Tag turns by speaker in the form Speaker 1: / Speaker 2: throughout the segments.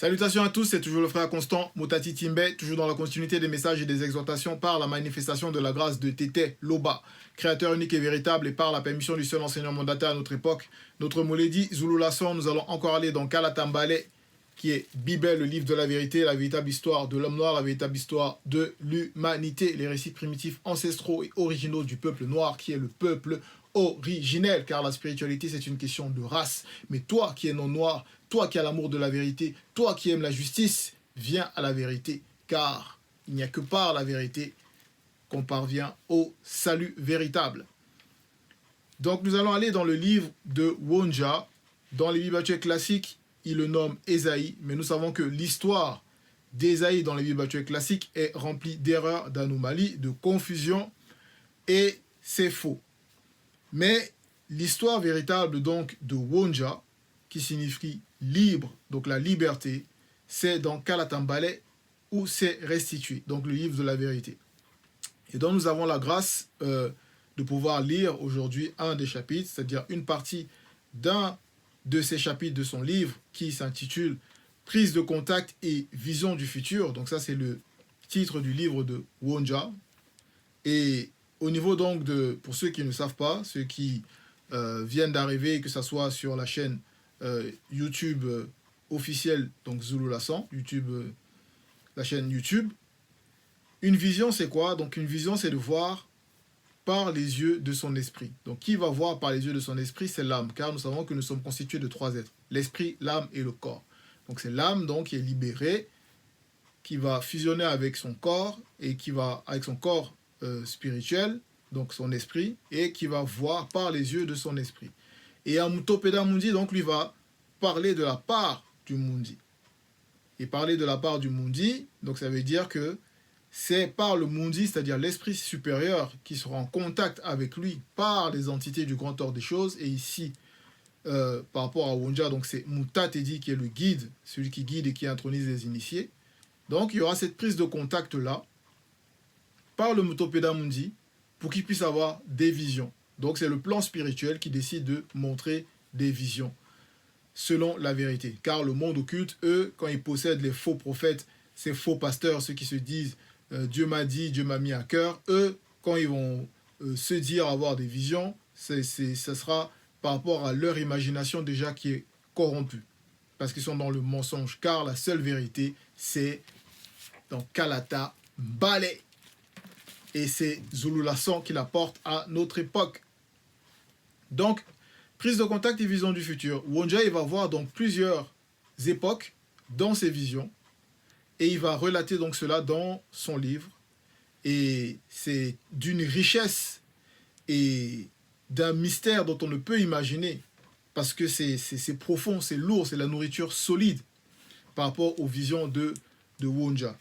Speaker 1: Salutations à tous, c'est toujours le frère Constant Motati Timbe, toujours dans la continuité des messages et des exhortations par la manifestation de la grâce de Tété Loba, créateur unique et véritable, et par la permission du seul enseignant mandataire à notre époque, notre Moledi Zulu Lasson. Nous allons encore aller dans Kalatambale, qui est Bible, le livre de la vérité, la véritable histoire de l'homme noir, la véritable histoire de l'humanité, les récits primitifs, ancestraux et originaux du peuple noir, qui est le peuple originel, car la spiritualité c'est une question de race. Mais toi qui es non noir, toi qui as l'amour de la vérité, toi qui aimes la justice, viens à la vérité, car il n'y a que par la vérité qu'on parvient au salut véritable. Donc nous allons aller dans le livre de Wonja. Dans les Bibles actuelles classiques, il le nomme Ésaïe, mais nous savons que l'histoire d'Ésaïe dans les Bibles actuelles classiques est remplie d'erreurs, d'anomalies, de confusion, et c'est faux. Mais l'histoire véritable donc de Wonja, qui signifie libre, donc la liberté, c'est dans Kalatambale où c'est restitué, donc le livre de la vérité. Et donc nous avons la grâce de pouvoir lire aujourd'hui un des chapitres, c'est-à-dire une partie d'un de ces chapitres de son livre qui s'intitule Prise de contact et vision du futur. Donc ça c'est le titre du livre de Wonja. Et au niveau donc de, pour ceux qui ne savent pas, ceux qui viennent d'arriver, que ce soit sur la chaîne YouTube officielle, donc Zulu Lasson, YouTube, la chaîne YouTube, une vision c'est quoi? Donc une vision c'est de voir par les yeux de son esprit. Donc qui va voir par les yeux de son esprit? C'est l'âme, car nous savons que nous sommes constitués de trois êtres, l'esprit, l'âme et le corps. Donc c'est l'âme donc qui est libérée, qui va fusionner avec son corps, et qui va, avec son corps spirituel, donc son esprit, et qui va voir par les yeux de son esprit. Et Amutopeda Mundi, donc lui va parler de la part du Mundi. Et parler de la part du Mundi, donc ça veut dire que c'est par le Mundi, c'est-à-dire l'esprit supérieur, qui sera en contact avec lui par les entités du grand ordre des choses. Et ici, par rapport à Wonja, donc c'est Mutatedi qui est le guide, celui qui guide et qui intronise les initiés. Donc il y aura cette prise de contact-là par le Mutopeda Mundi pour qu'il puisse avoir des visions. Donc c'est le plan spirituel qui décide de montrer des visions selon la vérité. Car le monde occulte, eux, quand ils possèdent les faux prophètes, ces faux pasteurs, ceux qui se disent Dieu m'a dit, Dieu m'a mis à cœur, eux, quand ils vont se dire avoir des visions, ça sera par rapport à leur imagination déjà qui est corrompue. Parce qu'ils sont dans le mensonge. Car la seule vérité, c'est dans Kalata Mbale. Et c'est Zulu Lasson qui la porte à notre époque. Donc, prise de contact et vision du futur. Wonja, il va voir donc plusieurs époques dans ses visions. Et il va relater donc cela dans son livre. Et c'est d'une richesse et d'un mystère dont on ne peut imaginer. Parce que c'est profond, c'est lourd, c'est la nourriture solide par rapport aux visions de Wonja.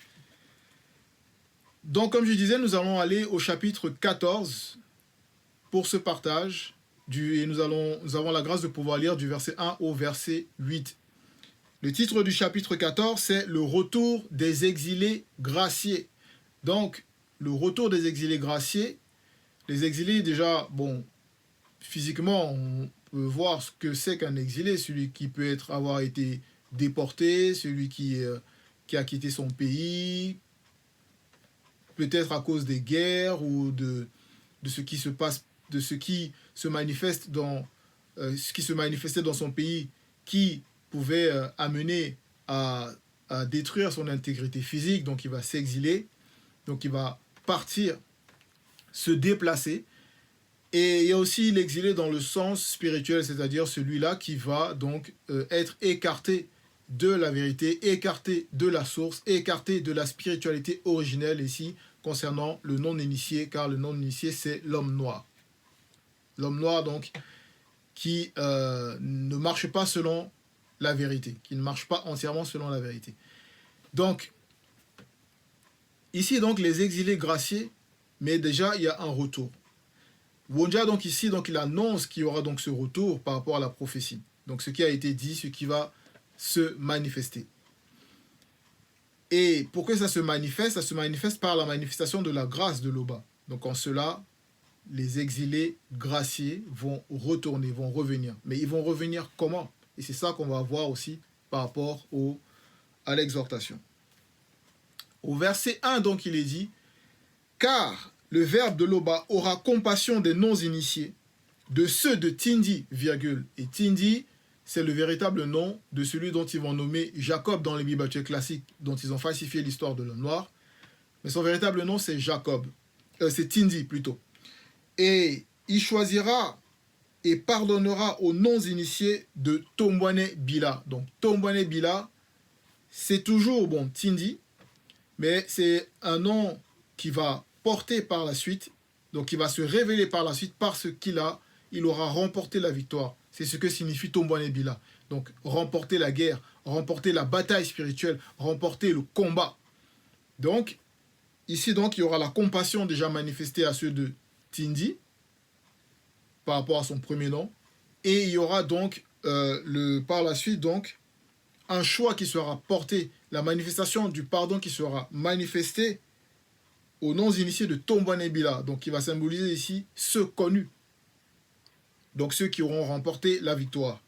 Speaker 1: Donc, comme je disais, nous allons aller au chapitre 14 pour ce partage. Et nous avons la grâce de pouvoir lire du verset 1 au verset 8. Le titre du chapitre 14, c'est « Le retour des exilés graciés ». Donc, le retour des exilés graciés. Les exilés, déjà, bon, physiquement, on peut voir ce que c'est qu'un exilé. Celui qui peut avoir été déporté, celui qui a quitté son pays, peut-être à cause des guerres ou de ce qui se passe, de ce qui se manifeste dans ce qui se manifestait dans son pays, qui pouvait amener à détruire son intégrité physique. Donc il va s'exiler, donc il va partir, se déplacer. Et il y a aussi l'exilé dans le sens spirituel, c'est-à-dire celui-là qui va donc être écarté de la vérité, écarté de la source, écarté de la spiritualité originelle ici concernant le non-initié, car le non-initié c'est l'homme noir. L'homme noir donc qui ne marche pas selon la vérité, qui ne marche pas entièrement selon la vérité. Donc, ici donc les exilés graciés, mais déjà il y a un retour. Wonja donc ici, donc il annonce qu'il y aura donc ce retour par rapport à la prophétie. Donc ce qui a été dit, ce qui va se manifester. Et pour que ça se manifeste par la manifestation de la grâce de Loba. Donc en cela, les exilés graciés vont retourner, vont revenir. Mais ils vont revenir comment? Et c'est ça qu'on va voir aussi par rapport à l'exhortation. Au verset 1, donc, il est dit « Car le verbe de Loba aura compassion des non-initiés, de ceux de Tindi, virgule. » Et Tindi, c'est le véritable nom de celui dont ils vont nommer Jacob dans les Bibles classiques, dont ils ont falsifié l'histoire de l'homme noir. Mais son véritable nom, c'est Jacob. C'est Tindi, plutôt. Et il choisira et pardonnera aux non-initiés de Tombouane Bila. Donc, Tombouane Bila, c'est toujours, bon, Tindi, mais c'est un nom qui va porter par la suite, donc qui va se révéler par la suite parce il aura remporté la victoire. C'est ce que signifie Tombouane Bila. Donc, remporter la guerre, remporter la bataille spirituelle, remporter le combat. Donc, ici, donc, il y aura la compassion déjà manifestée à ceux de Tindi, par rapport à son premier nom. Et il y aura donc, par la suite, donc, un choix qui sera porté, la manifestation du pardon qui sera manifestée aux non-initiés de Tombouane Bila. Donc, qui va symboliser ici ceux connus. Donc, ceux qui auront remporté la victoire.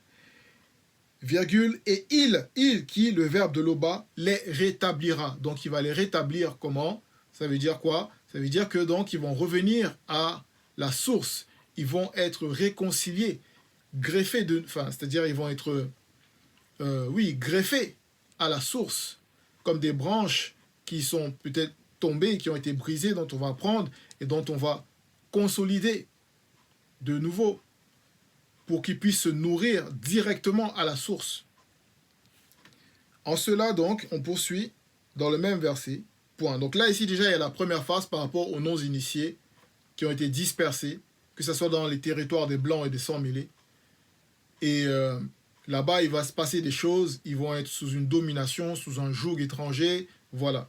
Speaker 1: Virgule, et il qui, le verbe de Loba, les rétablira. Donc, il va les rétablir comment? Ça veut dire quoi? Ça veut dire que, donc, ils vont revenir à la source. Ils vont être réconciliés, greffés c'est-à-dire ils vont être, greffés à la source, comme des branches qui sont peut-être tombées, qui ont été brisées, dont on va prendre et dont on va consolider de nouveau pour qu'ils puissent se nourrir directement à la source. En cela, donc, on poursuit dans le même verset. Point. Donc là, ici, déjà, il y a la première phase par rapport aux non-initiés qui ont été dispersés, que ce soit dans les territoires des Blancs et des Sans-Mêlés. Et là-bas, il va se passer des choses. Ils vont être sous une domination, sous un joug étranger. Voilà.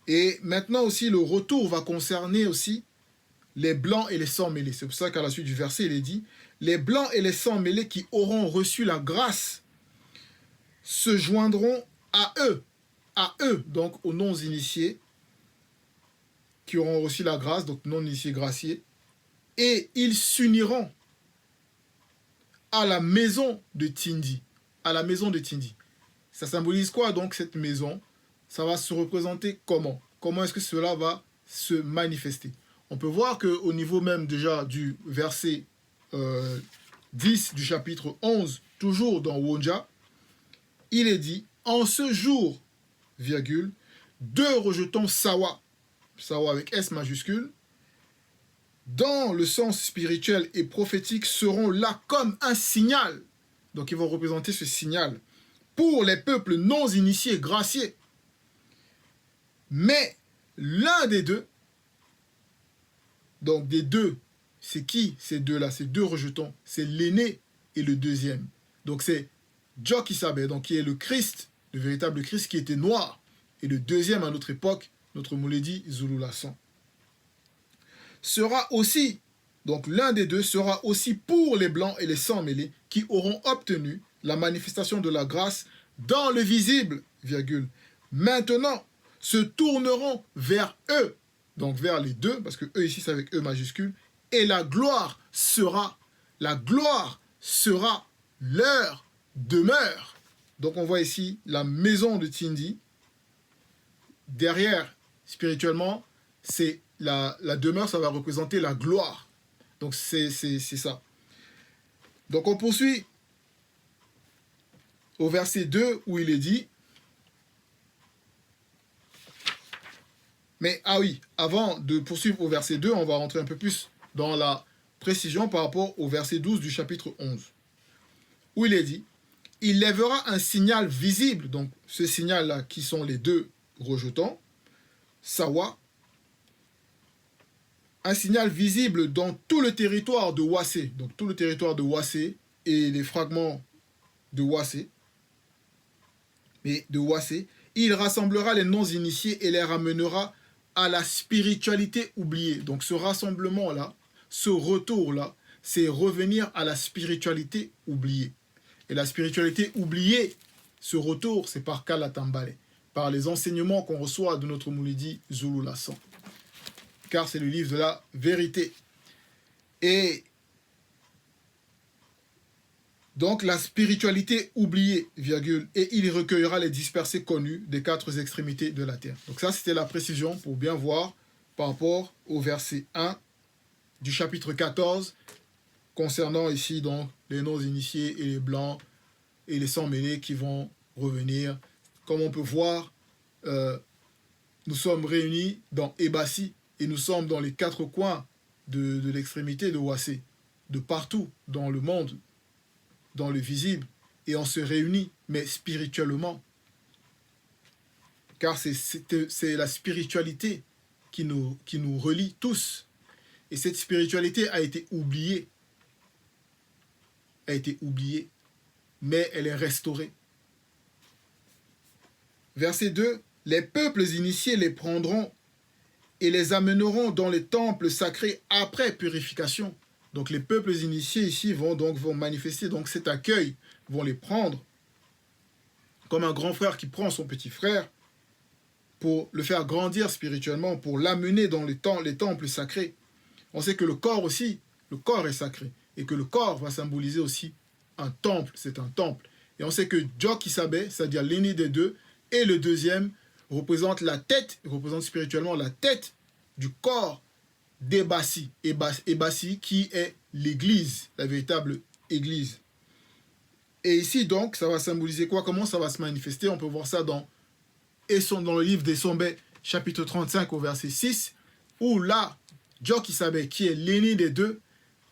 Speaker 1: Et maintenant aussi, le retour va concerner aussi les Blancs et les Sans-Mêlés. C'est pour ça qu'à la suite du verset, il est dit « Les Blancs et les Sans-Mêlés qui auront reçu la grâce se joindront à eux, donc aux non-initiés, qui auront reçu la grâce, donc non-initiés graciés, et ils s'uniront à la maison de Tindi. À la maison de Tindi. Ça symbolise quoi donc cette maison? Ça va se représenter comment? Comment est-ce que cela va se manifester? On peut voir qu'au niveau même déjà du verset 10 du chapitre 11, toujours dans Wonja, il est dit « En ce jour, virgule, 2 rejetons Sawa, Sawa avec S majuscule, dans le sens spirituel et prophétique seront là comme un signal. » Donc ils vont représenter ce signal pour les peuples non initiés, graciés. Mais l'un des deux, donc des deux, c'est qui ces deux-là? Ces 2 rejetons, c'est l'aîné et le deuxième. Donc c'est Jokisabe, donc qui est le Christ, le véritable Christ qui était noir. Et le deuxième à notre époque, notre Mouledi Zululassan. Sera aussi, donc l'un des deux sera aussi pour les Blancs et les Sans-Mêlés qui auront obtenu la manifestation de la grâce dans le visible, virgule. Maintenant, se tourneront vers eux, donc vers les deux, parce que eux ici c'est avec E majuscule, et la gloire sera leur demeure. Donc on voit ici la maison de Tindi. Derrière, spirituellement, c'est la demeure, ça va représenter la gloire. Donc c'est ça. Donc on poursuit au verset 2 où il est dit, mais avant de poursuivre au verset 2, on va rentrer un peu plus dans la précision par rapport au verset 12 du chapitre 11, où il est dit, il lèvera un signal visible, donc ce signal-là qui sont les 2 rejetons, Sawa, un signal visible dans tout le territoire de Wassé, donc tout le territoire de Wassé et les fragments de Wassé, il rassemblera les non-initiés et les ramènera à la spiritualité oubliée. Donc ce rassemblement-là, ce retour-là, c'est revenir à la spiritualité oubliée. Et la spiritualité oubliée, ce retour, c'est par Kalatambale, par les enseignements qu'on reçoit de notre Mouledi Zululassan. Car c'est le livre de la vérité. Et Donc la spiritualité oubliée, virgule, et il recueillera les dispersés connus des quatre extrémités de la terre. Donc ça, c'était la précision pour bien voir par rapport au verset 1 du chapitre 14, concernant ici donc les non-initiés et les blancs et les sans-mêlés qui vont revenir. Comme on peut voir, nous sommes réunis dans Ebassi et nous sommes dans les quatre coins de l'extrémité de Ouassé, de partout dans le monde, dans le visible, et on se réunit, mais spirituellement. Car c'est la spiritualité qui nous relie tous. Et cette spiritualité a été oubliée. Mais elle est restaurée. Verset 2, les peuples initiés les prendront et les amèneront dans les temples sacrés après purification. Donc les peuples initiés ici vont manifester donc cet accueil, vont les prendre comme un grand frère qui prend son petit frère pour le faire grandir spirituellement, pour l'amener dans les temples sacrés. On sait que le corps est sacré, et que le corps va symboliser aussi un temple, c'est un temple. Et on sait que Djok Isabé, c'est-à-dire l'aîné des deux, et le deuxième représente la tête, représente spirituellement la tête du corps d'Ebassi. Ebassi qui est l'église, la véritable église. Et ici donc, ça va symboliser quoi? Comment ça va se manifester? On peut voir ça dans le livre des Sombé, chapitre 35 au verset 6, où là, Djok Isabé, qui est l'aîné des deux,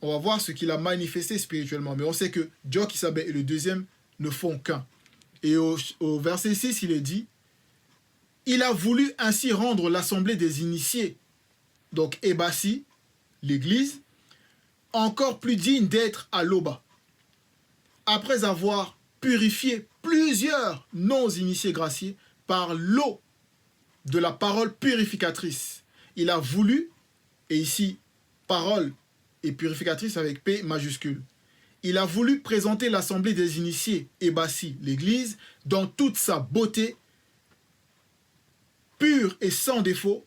Speaker 1: on va voir ce qu'il a manifesté spirituellement. Mais on sait que Djok Isabé et le deuxième ne font qu'un. Et au verset 6, il est dit, il a voulu ainsi rendre l'assemblée des initiés, donc Ebassi, l'église, encore plus digne d'être à Loba. Après avoir purifié plusieurs non-initiés graciés par l'eau de la parole purificatrice. Il a voulu, et ici, parole et purificatrice avec P majuscule. Il a voulu présenter l'assemblée des initiés, Ebassi, l'église, dans toute sa beauté, pure et sans défaut,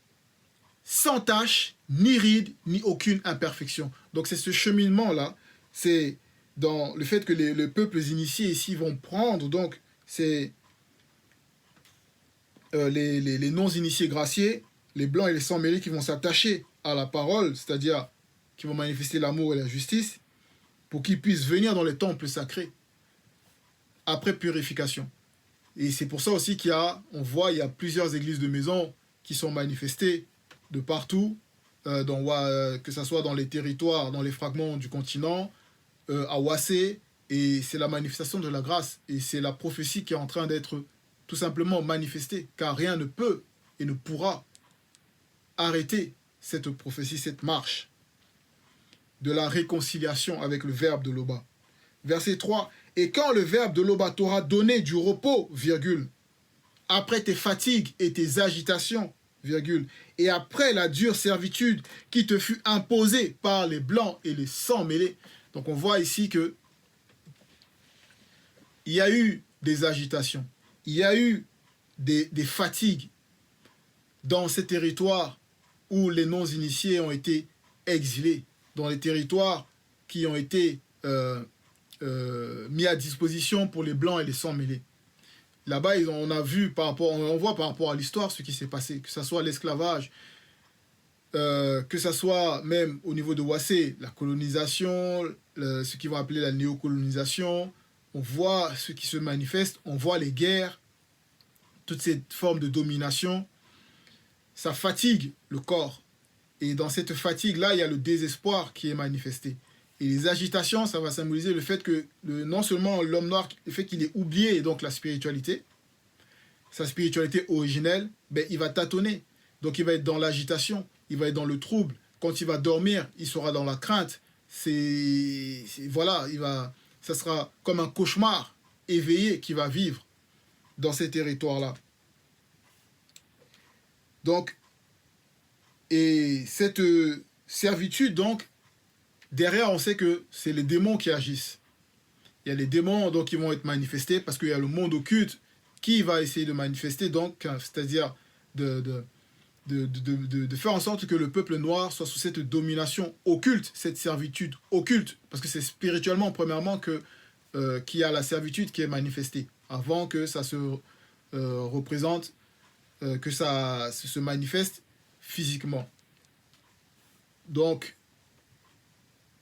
Speaker 1: sans tache, ni ride, ni aucune imperfection. Donc c'est ce cheminement-là, c'est dans le fait que les peuples initiés ici vont prendre, donc c'est les non-initiés graciés, les blancs et les sans-mêlés qui vont s'attacher à la parole, c'est-à-dire qui vont manifester l'amour et la justice, pour qu'ils puissent venir dans les temples sacrés après purification. Et c'est pour ça aussi il y a plusieurs églises de maison qui sont manifestées de partout, que ce soit dans les territoires, dans les fragments du continent, à Ouassé, et c'est la manifestation de la grâce, et c'est la prophétie qui est en train d'être tout simplement manifestée, car rien ne peut et ne pourra arrêter cette prophétie, cette marche de la réconciliation avec le Verbe de Loba. Verset 3, et quand le Verbe de Loba t'aura donné du repos, virgule, après tes fatigues et tes agitations, virgule, et après la dure servitude qui te fut imposée par les blancs et les sans-mêlés. Donc on voit ici que il y a eu des agitations, il y a eu des fatigues dans ces territoires où les non-initiés ont été exilés, dans les territoires qui ont été mis à disposition pour les blancs et les sans-mêlés. Là-bas, on voit par rapport à l'histoire ce qui s'est passé, que ce soit l'esclavage, que ce soit même au niveau de Ouassé, la colonisation, ce qu'ils vont appeler la néocolonisation. On voit ce qui se manifeste, on voit les guerres, toutes ces formes de domination. Ça fatigue le corps. Et dans cette fatigue-là, il y a le désespoir qui est manifesté. Et les agitations, ça va symboliser le fait que non seulement l'homme noir, le fait qu'il ait oublié donc la spiritualité, sa spiritualité originelle, ben, il va tâtonner. Donc il va être dans l'agitation, il va être dans le trouble. Quand il va dormir, il sera dans la crainte. Ça sera comme un cauchemar éveillé qu'il va vivre dans ces territoires-là. Donc, et cette servitude, donc, derrière, on sait que c'est les démons qui agissent. Il y a les démons donc, qui vont être manifestés parce qu'il y a le monde occulte qui va essayer de manifester, donc, c'est-à-dire de faire en sorte que le peuple noir soit sous cette domination occulte, cette servitude occulte, parce que c'est spirituellement, premièrement, que qu'il y a la servitude qui est manifestée, avant que ça se représente, que ça se manifeste physiquement. Donc,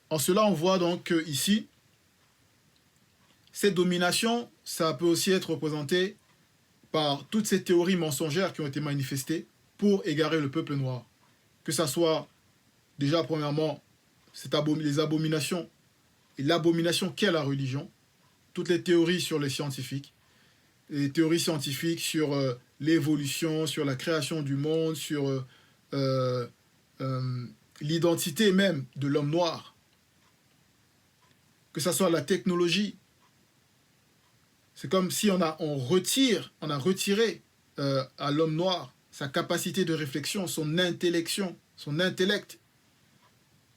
Speaker 1: en cela, on voit donc ici, cette domination, ça peut aussi être représenté par toutes ces théories mensongères qui ont été manifestées pour égarer le peuple noir. Que ça soit, déjà, premièrement, les abominations, et l'abomination qu'est la religion, toutes les théories sur les scientifiques, les théories scientifiques sur l'évolution, sur la création du monde, sur l'identité même de l'homme noir, que ce soit la technologie. C'est comme si on a retiré à l'homme noir sa capacité de réflexion, son intellection, son intellect.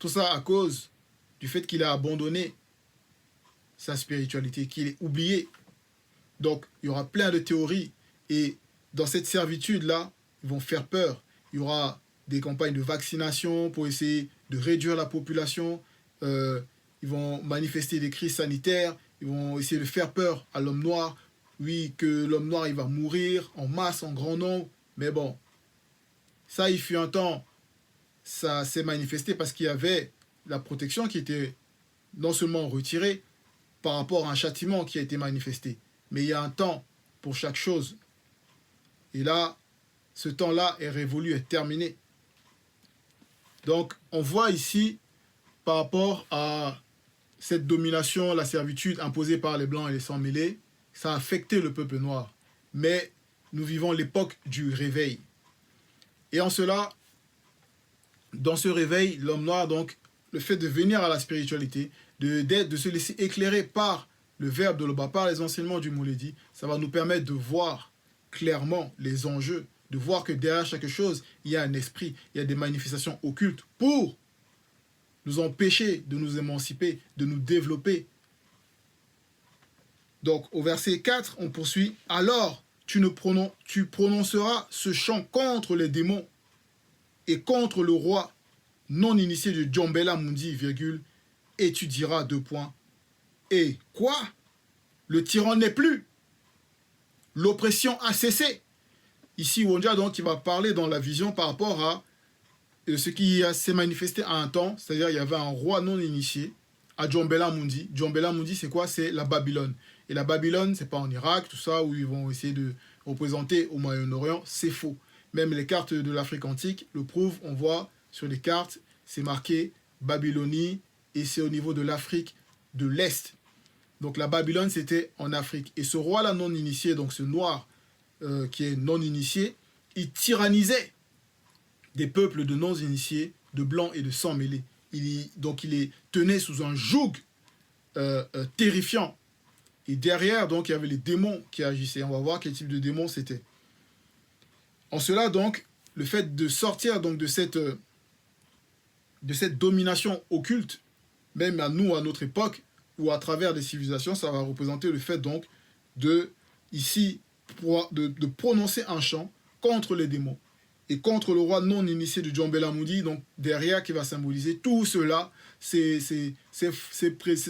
Speaker 1: Tout ça à cause du fait qu'il a abandonné sa spiritualité, qu'il est oublié. Donc, il y aura plein de théories. Et dans cette servitude-là, ils vont faire peur. Il y aura des campagnes de vaccination pour essayer de réduire la population. Ils vont manifester des crises sanitaires. Ils vont essayer de faire peur à l'homme noir. Oui, que l'homme noir, il va mourir en masse, en grand nombre. Mais bon, ça, il fut un temps, ça s'est manifesté parce qu'il y avait la protection qui était non seulement retirée par rapport à un châtiment qui a été manifesté. Mais il y a un temps pour chaque chose. Et là, ce temps-là est révolu, est terminé. Donc, on voit ici, par rapport à cette domination, la servitude imposée par les Blancs et les sans-mêlés, ça a affecté le peuple noir. Mais nous vivons l'époque du réveil. Et en cela, dans ce réveil, l'homme noir, donc, le fait de venir à la spiritualité, de se laisser éclairer par le verbe de l'Oba, par les enseignements du Mouledi, ça va nous permettre de voir clairement les enjeux, de voir que derrière chaque chose, il y a un esprit, il y a des manifestations occultes pour nous empêcher de nous émanciper, de nous développer. Donc, au verset 4, on poursuit. « Alors, tu prononceras ce chant contre les démons et contre le roi non initié de Djombela Mundi, virgule, et tu diras : Et quoi ? Le tyran n'est plus. L'oppression a cessé. » Ici, Wonja, donc, il va parler dans la vision par rapport à ce qui s'est manifesté à un temps, c'est-à-dire il y avait un roi non initié à Djombela Mundi. Djombela Mundi, c'est quoi ? C'est la Babylone. Et la Babylone, c'est pas en Irak, tout ça, où ils vont essayer de représenter au Moyen-Orient, c'est faux. Même les cartes de l'Afrique antique le prouvent, on voit sur les cartes, c'est marqué Babylonie, et c'est au niveau de l'Afrique de l'Est. Donc la Babylone, c'était en Afrique. Et ce roi-là non initié, donc ce noir qui est non initié, il tyrannisait des peuples de non-initiés, de blancs et de sans-mêlés. Donc il les tenait sous un joug terrifiant. Et derrière, donc, il y avait les démons qui agissaient. On va voir quel type de démons c'était. En cela, donc, le fait de sortir donc, de cette domination occulte, même à nous, à notre époque, ou à travers des civilisations, ça va représenter le fait donc de prononcer un chant contre les démons et contre le roi non initié de Djombela Mundi, donc derrière qui va symboliser tout cela, ces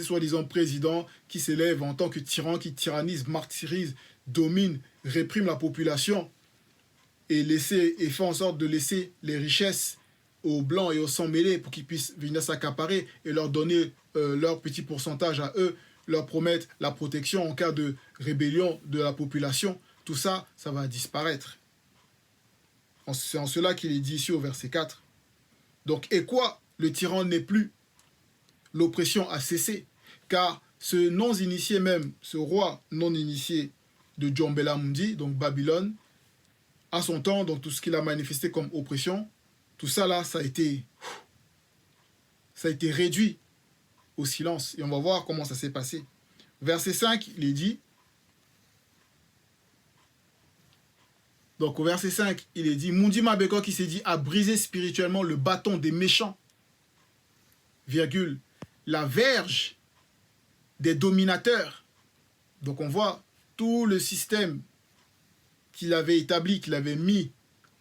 Speaker 1: soi-disant présidents qui s'élèvent en tant que tyrans, qui tyrannisent, martyrisent, dominent, répriment la population et font en sorte de laisser les richesses aux blancs et aux sans-mêlés pour qu'ils puissent venir s'accaparer et leur donner leur petit pourcentage à eux, leur promettre la protection en cas de rébellion de la population. Tout ça, ça va disparaître. C'est en cela qu'il est dit ici au verset 4. Donc, et quoi ? Le tyran n'est plus. L'oppression a cessé. Car ce non-initié même, ce roi non-initié de Djombela Mundi, donc Babylone, à son temps, donc tout ce qu'il a manifesté comme oppression, tout ça là, ça a été réduit au silence. Et on va voir comment ça s'est passé. Verset 5, il est dit, donc au verset 5, il est dit, Mundi Mabeko qui s'est dit a brisé spirituellement le bâton des méchants, virgule, la verge des dominateurs. Donc on voit tout le système qu'il avait établi, qu'il avait mis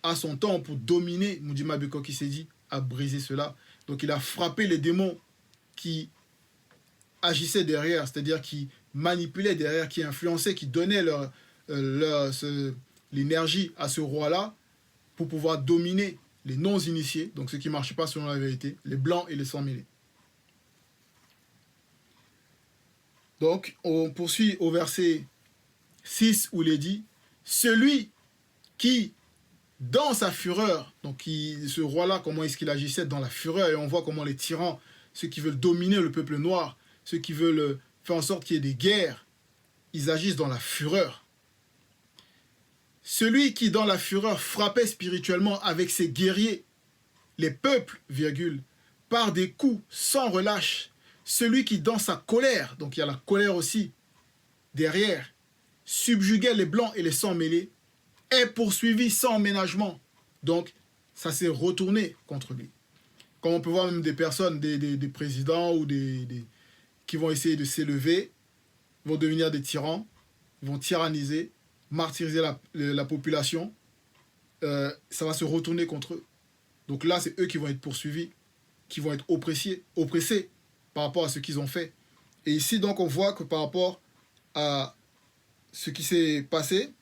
Speaker 1: à son temps pour dominer. Mundi Mabeko qui s'est dit a brisé cela. Donc il a frappé les démons qui agissaient derrière, c'est-à-dire qui manipulaient derrière, qui influençaient, qui donnaient l'énergie à ce roi-là pour pouvoir dominer les non-initiés, donc ceux qui ne marchent pas selon la vérité, les blancs et les sans-mêlés. Donc, on poursuit au verset 6 où il est dit « Celui qui, dans sa fureur, donc ce roi-là, comment est-ce qu'il agissait dans la fureur, et on voit comment les tyrans, ceux qui veulent dominer le peuple noir, ceux qui veulent faire en sorte qu'il y ait des guerres, ils agissent dans la fureur. Celui qui, dans la fureur, frappait spirituellement avec ses guerriers, les peuples, virgule, par des coups sans relâche, celui qui, dans sa colère, donc il y a la colère aussi derrière, subjuguait les blancs et les sans-mêlés, est poursuivi sans ménagement. Donc, ça s'est retourné contre lui. Comme on peut voir même des personnes, des présidents ou qui vont essayer de s'élever, vont devenir des tyrans, vont tyranniser, martyriser la population, ça va se retourner contre eux. Donc là, c'est eux qui vont être poursuivis, qui vont être oppressés par rapport à ce qu'ils ont fait. Et ici, donc, on voit que par rapport à ce qui s'est passé,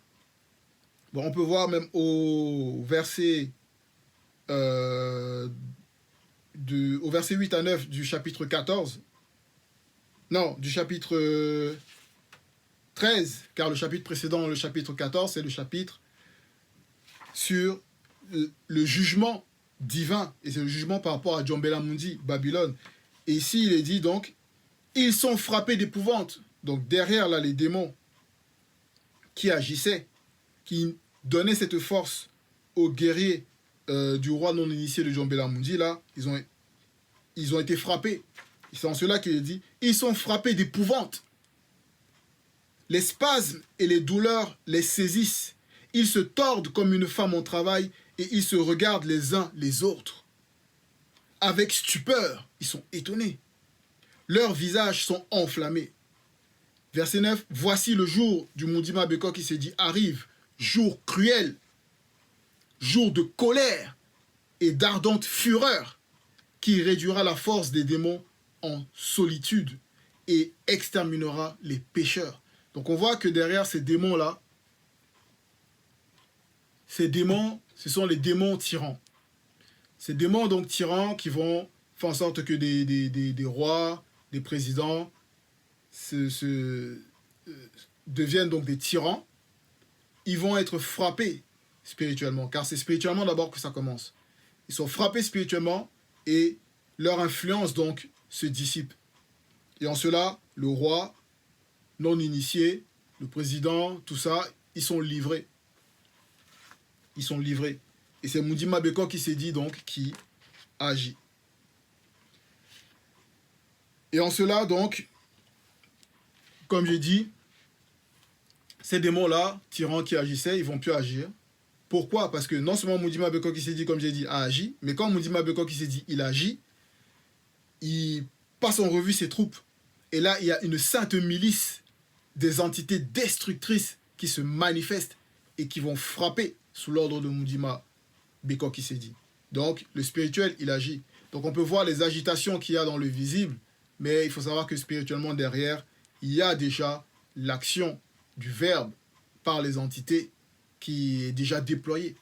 Speaker 1: bon, on peut voir même au verset, au verset 8 à 9 du chapitre 14, non, du chapitre 13, car le chapitre précédent, le chapitre 14, c'est le chapitre sur le jugement divin, et c'est le jugement par rapport à Djombela Mundi, Babylone. Et ici, il est dit donc, ils sont frappés d'épouvante. Donc derrière, là, les démons qui agissaient, qui donnaient cette force aux guerriers du roi non initié de Djombela Mundi, là, ils ont été frappés. C'est en cela qu'il est dit, ils sont frappés d'épouvante. Les spasmes et les douleurs les saisissent. Ils se tordent comme une femme en travail et ils se regardent les uns les autres. Avec stupeur, ils sont étonnés. Leurs visages sont enflammés. Verset 9, voici le jour du Mundima Beko qui s'est dit arrive, jour cruel, jour de colère et d'ardente fureur qui réduira la force des démons en solitude et exterminera les pécheurs. Donc on voit que derrière ces démons-là, ces démons, ce sont les démons tyrans. Ces démons donc tyrans qui vont faire en sorte que des rois, des présidents deviennent donc des tyrans. Ils vont être frappés spirituellement, car c'est spirituellement d'abord que ça commence. Ils sont frappés spirituellement et leur influence donc se dissipe. Et en cela, le roi non initié, le président, tout ça, ils sont livrés. Ils sont livrés. Et c'est Mundima Beko qui s'est dit donc, qui agit. Et en cela donc, comme j'ai dit, ces démons-là, tyrans qui agissaient, ils ne vont plus agir. Pourquoi? Parce que non seulement Mundima Beko qui s'est dit, comme j'ai dit, a agi, mais quand Mundima Beko qui s'est dit, il agit, il passe en revue ses troupes. Et là, il y a une sainte milice des entités destructrices qui se manifestent et qui vont frapper sous l'ordre de Mundima Beko qui s'est dit. Donc, le spirituel, il agit. Donc, on peut voir les agitations qu'il y a dans le visible, mais il faut savoir que spirituellement, derrière, il y a déjà l'action du verbe par les entités qui est déjà déployée.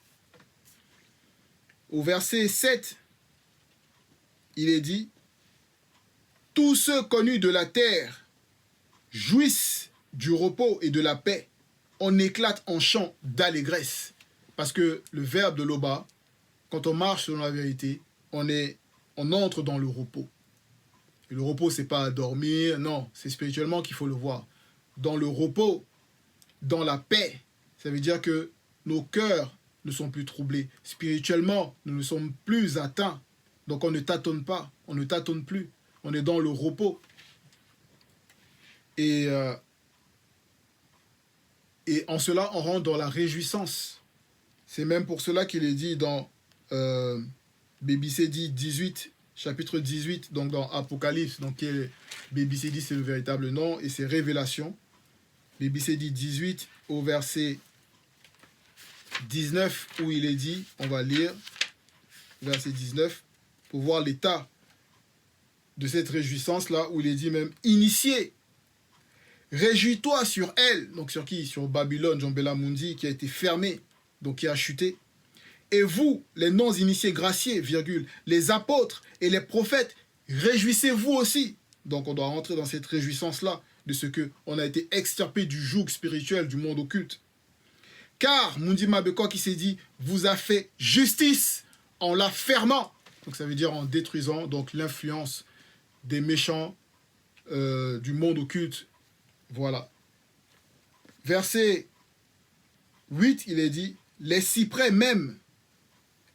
Speaker 1: Au verset 7, il est dit « Tous ceux connus de la terre jouissent du repos et de la paix. On éclate en chant d'allégresse. » Parce que le verbe de Loba, quand on marche selon la vérité, on entre dans le repos. Et le repos, ce n'est pas dormir, non, c'est spirituellement qu'il faut le voir. Dans le repos, dans la paix, ça veut dire que nos cœurs ne sont plus troublés. Spirituellement, nous ne sommes plus atteints. Donc on ne tâtonne pas, on ne tâtonne plus. On est dans le repos. Et en cela, on rentre dans la réjouissance. C'est même pour cela qu'il est dit dans Bébicédie 18, chapitre 18, donc dans Apocalypse, donc Bébicédie c'est le véritable nom, et c'est Révélation. Bébicédie 18 au verset 19 où il est dit, on va lire, verset 19, pour voir l'état de cette réjouissance-là, où il est dit même, initiez, Réjouis-toi sur elle. Donc sur qui? Sur Babylone, Jambela Mundi, qui a été fermée, donc qui a chuté. Et vous, les non-initiés graciés, virgule, les apôtres et les prophètes, réjouissez-vous aussi. Donc on doit rentrer dans cette réjouissance-là de ce qu'on a été extirpé du joug spirituel du monde occulte. Car Mundi Mabeko qui s'est dit, vous a fait justice en la fermant. Donc ça veut dire en détruisant donc l'influence des méchants du monde occulte. Voilà. Verset 8, il est dit, les cyprès même,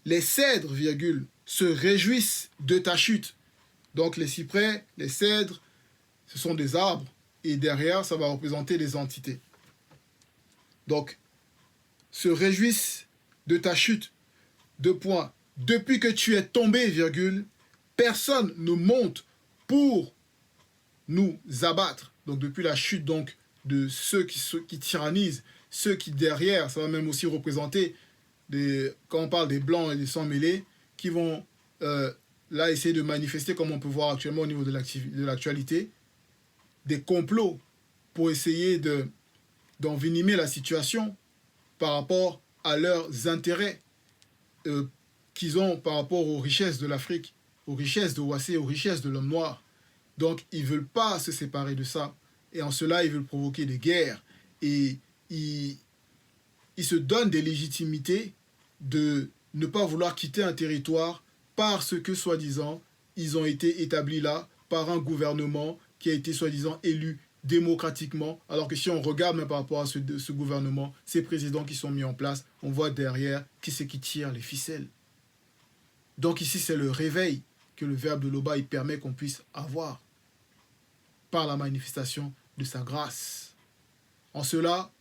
Speaker 1: les cèdres, virgule, se réjouissent de ta chute. Donc les cyprès, les cèdres, ce sont des arbres. Et derrière, ça va représenter des entités. Donc, se réjouissent de ta chute. 2 points. Depuis que tu es tombé, virgule, personne ne monte pour nous abattre. Donc depuis la chute donc, de ceux qui tyrannisent, ceux qui derrière, ça va même aussi représenter, quand on parle des blancs et des sans-mêlés, qui vont là essayer de manifester, comme on peut voir actuellement au niveau de l'actualité, des complots pour essayer d'envenimer la situation par rapport à leurs intérêts qu'ils ont par rapport aux richesses de l'Afrique, aux richesses de Ouassé, aux richesses de l'homme noir. Donc, ils ne veulent pas se séparer de ça. Et en cela, ils veulent provoquer des guerres. Et ils se donnent des légitimités de ne pas vouloir quitter un territoire parce que, soi-disant, ils ont été établis là par un gouvernement qui a été, soi-disant, élu démocratiquement. Alors que si on regarde même par rapport à ce gouvernement, ces présidents qui sont mis en place, on voit derrière qui c'est qui tire les ficelles. Donc ici, c'est le réveil que le verbe de Loba il permet qu'on puisse avoir par la manifestation de sa grâce. En cela,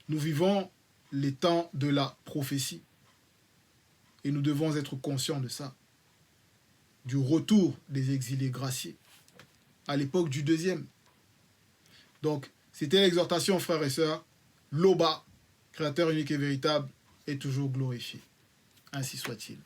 Speaker 1: nous vivons les temps de la prophétie. Et nous devons être conscients de ça. Du retour des exilés graciés. À l'époque du deuxième. Donc, c'était l'exhortation, frères et sœurs. Loba, créateur unique et véritable, est toujours glorifié. Ainsi soit-il.